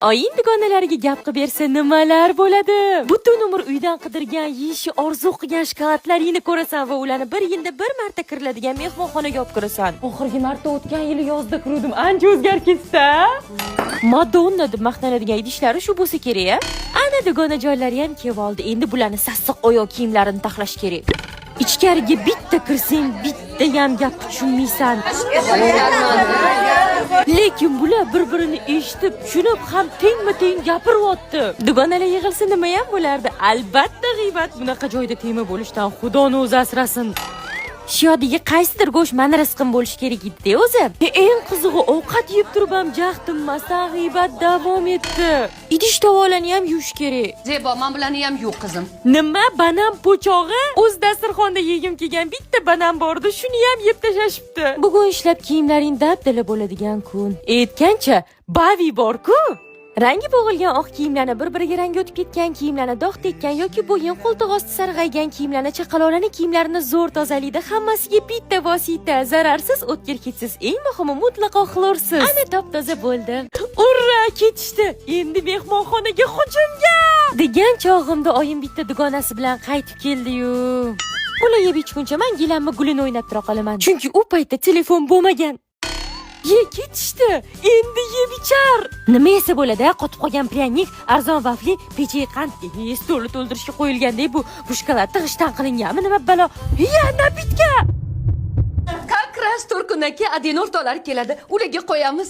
Oying dugonalariga gap qilib bersa nimalar bo'ladi? Butun umr uydan qidirgan, yeyishi orzu qilgan shokoladlaringni ko'rasan va ularni bir yilda bir marta kiriladigan mehmonxonaga olib kirasan. Oxirgi marta o'tgan yili yozda kirdim, ancha o'zgarib ketdi. Madonna deb maqtanadigan idishlari shu bo'lsa kerak. Ana dugonajonlari ham kelib oldi. Endi bularni sassiq oyoq kiyimlarini taxlash kerak. Ichkariga bitta kirsang, bitta ham gap tushunmaysan. Lekin bular bir-birini eshitib, tushunib ham tengma-teng gapiryapti. Dugonalar yig'ilsa nima ham bo'lardi? Albatta g'iybat. Bunaqa joyda tema bo'lishdan Xudoni o'zi asrasin. Shiyodiga qaysidir go'sht meni rizqim bo'lishi kerak edi o'zi. Eng qizig'i ovqat yeb turib ham jahtimmasdan g'iybat davom etdi. Idish tovolarni ham yuvish kerak. Zebo, men bularni ham yuv qizim. Nima banam po'chog'i? O'z dasturxonda yegim kelgan bitta banam bordi, shuni ham yeb tashlashibdi. Bugun ishlab kiyimlaring dabdala bo'ladigan kun. Aytgancha, bavi bor-ku. Rangi bo'g'ilgan oq kiyimlarni bir-biriga rangi o'tib ketgan kiyimlarni dog' tekkan yoki bo'yin qo'ltiq osti sarg'aygan kiyimlarni chaqaloqlarning kiyimlarini zo'r tozalaydi. Hammasiga bitta vosita, zararsiz, o'tkir hidsiz, eng muhimi mutlaqo xlorsiz. Ana top-toza bo'ldi. Urra, ketishdi. Endi mehmonxonaga hujumga degan chog'imda oyim bitta dugonasi bilan qaytib keldi-yu. Ular yeb ichguncha men gilamni gulini o'ynab tura qolaman. Chunki u paytda telefon bo'lmagan. Ye ketishdi. Endi yeb ichar. Nima esa bo'ladi? Qotib qolgan pryanik, arzon vafli, pechey qand, stolni to'ldirishga qo'yilgandek bu shokolad g'ishtan qilinganmi? Nima balo? Yana bitka. Как раз to'rkundan keyin adin o'rtoqlari keladi. Ularga qo'yamiz.